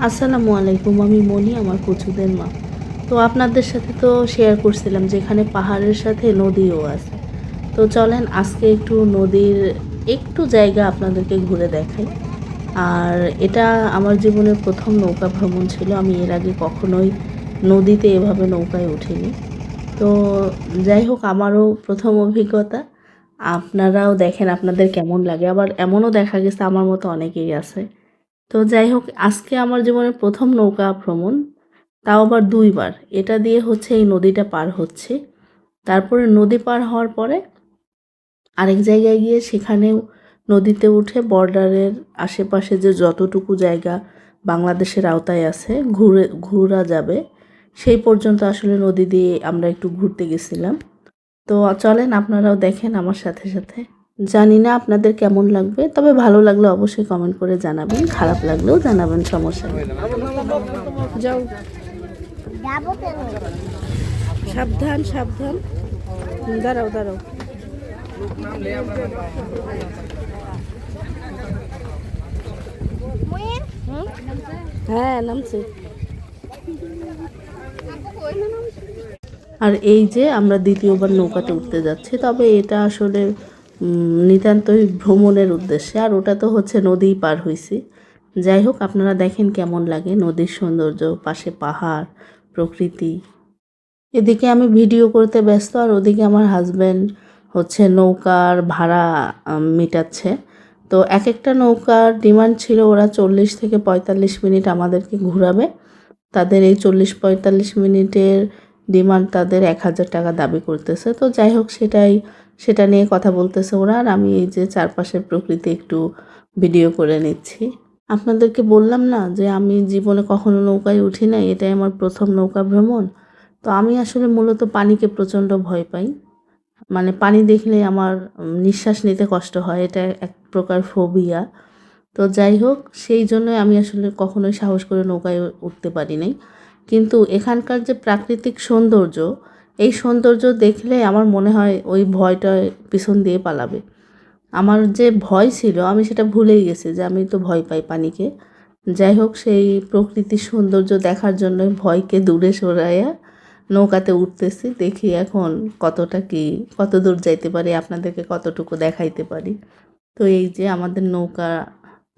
আসসালামু আলাইকুম, আমি মনি, আমার কচুদের মা। তো আপনাদের সাথে তো শেয়ার করছিলাম যে এখানে পাহাড়ের সাথে নদীও আছে। তো চলেন আজকে একটু নদীর একটু জায়গা আপনাদেরকে ঘুরে দেখাই। আর এটা আমার জীবনের প্রথম নৌকা ভ্রমণ ছিল। আমি এর আগে কখনোই নদীতে এভাবে নৌকায় উঠিনি। তো যাই হোক, আমারও প্রথম অভিজ্ঞতা। আপনারাও দেখেন আপনাদের কেমন লাগে। আবার এমনও দেখা গেছে আমার মতো অনেকেই আছে। তো যাই হোক, আজকে আমার জীবনের প্রথম নৌকা ভ্রমণ, তাও আবার ২ বার। এটা দিয়ে হচ্ছে এই নদীটা পার হচ্ছি। তারপরে নদী পার হওয়ার পরে আরেক জায়গায় গিয়ে সেখানেও নদীতে উঠে বর্ডারের আশেপাশে যে যতটুকু জায়গা বাংলাদেশের আওতায় আছে ঘোরা যাবে, সেই পর্যন্ত আসলে নদী দিয়ে আমরা একটু ঘুরতে গেছিলাম। তো চলেন আপনারাও দেখেন আমার সাথে সাথে। জানি না আপনাদের কেমন লাগবে, তবে ভালো লাগলে অবশ্যই কমেন্ট করে জানাবেন, খারাপ লাগলেও জানাবেন, সমস্যা নেই। যাও, সাবধান সাবধান, দাঁড়াও দাঁড়াও। হ্যাঁ, নামছে। আর এই যে আমরা দ্বিতীয়বার নৌকাতে উঠতে যাচ্ছি, তবে এটা আসলে নিতান্তই ভ্রমণের উদ্দেশ্যে, আর ওটা তো হচ্ছে নদীই পার হইছি। যাই হোক, আপনারা দেখেন কেমন লাগে নদীর সৌন্দর্য, পাশে পাহাড়, প্রকৃতি। এদিকে আমি ভিডিও করতে ব্যস্ত, আর ওদিকে আমার হাজব্যান্ড হচ্ছে নৌকার ভাড়া মেটাচ্ছে। তো এক একটা নৌকার ডিমান্ড ছিল ওরা 40 থেকে 45 মিনিট আমাদেরকে ঘুরাবে। তাদের এই 40-45 মিনিটের ডিমান্ড তাদের 1000 টাকা দাবি করতেছে। তো যাই হোক, সেটা নিয়ে কথা বলতেছে ওরা, আর আমি এই যে চারপাশের প্রকৃতি একটু ভিডিও করে নিচ্ছি। আপনাদেরকে বললাম না যে আমি জীবনে কখনো নৌকায় উঠি নাই, এটাই আমার প্রথম নৌকা ভ্রমণ। তো আমি আসলে মূলত পানিকে প্রচণ্ড ভয় পাই। মানে পানি দেখলে আমার নিঃশ্বাস নিতে কষ্ট হয়, এটা এক প্রকার ফোবিয়া। তো যাই হোক, সেই জন্যই আমি আসলে কখনোই সাহস করে নৌকায় উঠতে পারি নাই। কিন্তু এখানকার যে প্রাকৃতিক সৌন্দর্য, এই সৌন্দর্য দেখলে আমার মনে হয় ওই ভয়টা পিছন দিয়ে পালাবে। আমার যে ভয় ছিল আমি সেটা ভুলেই গেছি যে আমি তো ভয় পাই পানিকে। যাই হোক, সেই প্রকৃতির সৌন্দর্য দেখার জন্যই ভয়কে দূরে সরাইয়া নৌকাতে উঠতেছি। দেখি এখন কত দূর যাইতে পারি, আপনাদেরকে কতটুকু দেখাইতে পারি। তো এই যে আমাদের নৌকা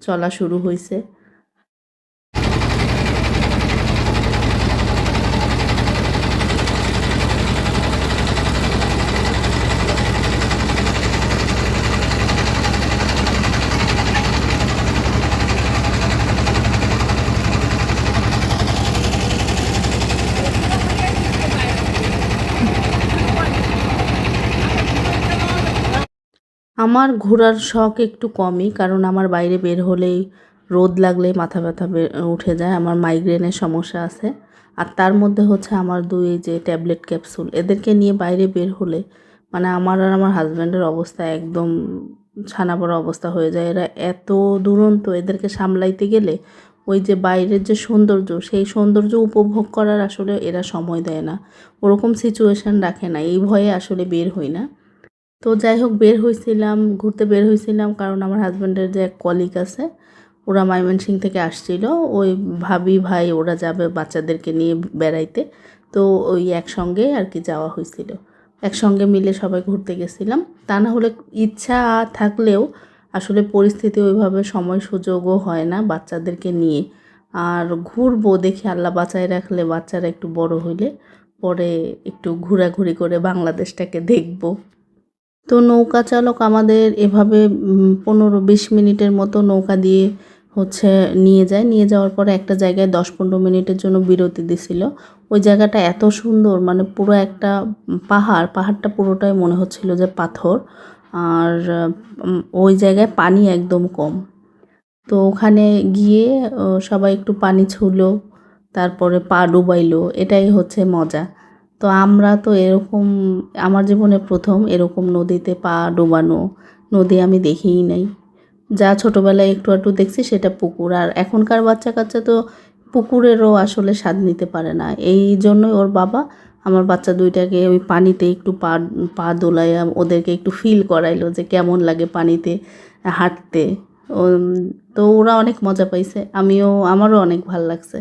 চলা শুরু হয়েছে। আমার ঘোরার শখ একটু কমই, কারণ আমার বাইরে বের হলেই রোদ লাগলে মাথা ব্যথা উঠে যায়। আমার মাইগ্রেনের সমস্যা আছে। আর তার মধ্যে হচ্ছে আমার 2 যে ট্যাবলেট ক্যাপসুল, এদেরকে নিয়ে বাইরে বের হলে মানে আমার আর আমার হাজব্যান্ডের অবস্থা একদম ছানাবড়া অবস্থা হয়ে যায়। এরা এত দুরন্ত, এদেরকে সামলাইতে গেলে ওই যে বাইরের যে সৌন্দর্য, সেই সৌন্দর্য উপভোগ করার আসলে এরা সময় দেয় না, ওরকম সিচুয়েশান রাখে না। এই ভয়ে আসলে বের হই না। তো যাই হোক, ঘুরতে বের হয়েছিলাম কারণ আমার হাজব্যান্ডের যে এক কলিগ আছে, ওরা ময়মনসিংহ থেকে আসছিল। ওই ভাবি ভাই ওরা যাবে বাচ্চাদেরকে নিয়ে বেড়াইতে। তো ওই একসঙ্গে আর কি যাওয়া হয়েছিল, একসঙ্গে মিলে সবাই ঘুরতে গেছিলাম। তা না হলে ইচ্ছা থাকলেও আসলে পরিস্থিতি ওইভাবে সময় সুযোগও হয় না বাচ্চাদেরকে নিয়ে। আর ঘুরবো দেখি আল্লাহ বাঁচায় রাখলে, বাচ্চারা একটু বড় হইলে পরে একটু ঘোরাঘুরি করে বাংলাদেশটাকে দেখব। তো নৌকা চালক আমাদের এভাবে 15-20 মিনিটের মতো নৌকা দিয়ে হচ্ছে নিয়ে যাওয়ার পরে একটা জায়গায় 10-15 মিনিটের জন্য বিরতি দিছিল। ওই জায়গাটা এত সুন্দর, মানে পুরো একটা পাহাড়টা পুরোটাই মনে হচ্ছিল যে পাথর। আর ওই জায়গায় পানি একদম কম। তো ওখানে গিয়ে সবাই একটু পানি ছুঁলো, তারপরে পা ডুবাইলো, এটাই হচ্ছে মজা। তো আমরা তো এরকম, আমার জীবনে প্রথম এরকম নদীতে পা ডোবানো নদী আমি দেখিই নাই। যা ছোটোবেলায় একটু একটু দেখছি সেটা পুকুর, আর এখনকার বাচ্চা কাচ্চা তো পুকুরেরও আসলে স্বাদ নিতে পারে না। এই জন্যই ওর বাবা আমার বাচ্চা দুইটাকে ওই পানিতে একটু পা দোলাইয়া ওদেরকে একটু ফিল করাইলো যে কেমন লাগে পানিতে হাঁটতে। উম তো ওরা অনেক মজা পাইছে। আমারও অনেক ভাল লাগছে।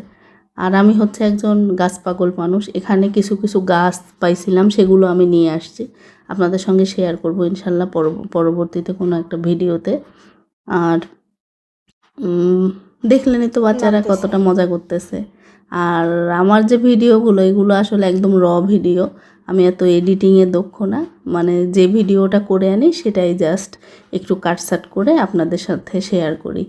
আর আমি হচ্ছে একজন গাছ পাগল মানুষ। এখানে কিছু, কিছু গাছ পাইছিলাম সেগুলো আমি নিয়ে আসছি। আপনাদের সঙ্গে শেয়ার করব ইনশাআল্লাহ পরবর্তীতে কোনো একটা ভিডিওতে। আর উম দেখলেনই তো বাচ্চারা নামতেছে। কতটা মজা করতেছে। আর আমার যে ভিডিওগুলো এগুলো আসলে একদম ভিডিও। আমি এত এডিটিংয়ে দক্ষ না। মানে যে ভিডিওটা করে আনি সেটাই জাস্ট একটু কাটছাঁট করে আপনাদের সাথে শেয়ার করি।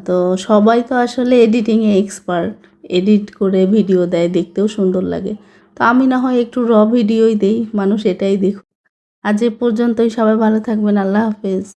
তো সবাই তো আসলে এডিটিংয়ে এক্সপার্ট। এডিট করে ভিডিও দেয়, দেখতেও সুন্দর লাগে। তো আমি না হয় একটু ভিডিওই দেই, মানুষ এটাই দেখুক। আজ এ পর্যন্তই, সবাই ভালো থাকবেন। আল্লাহ হাফেজ।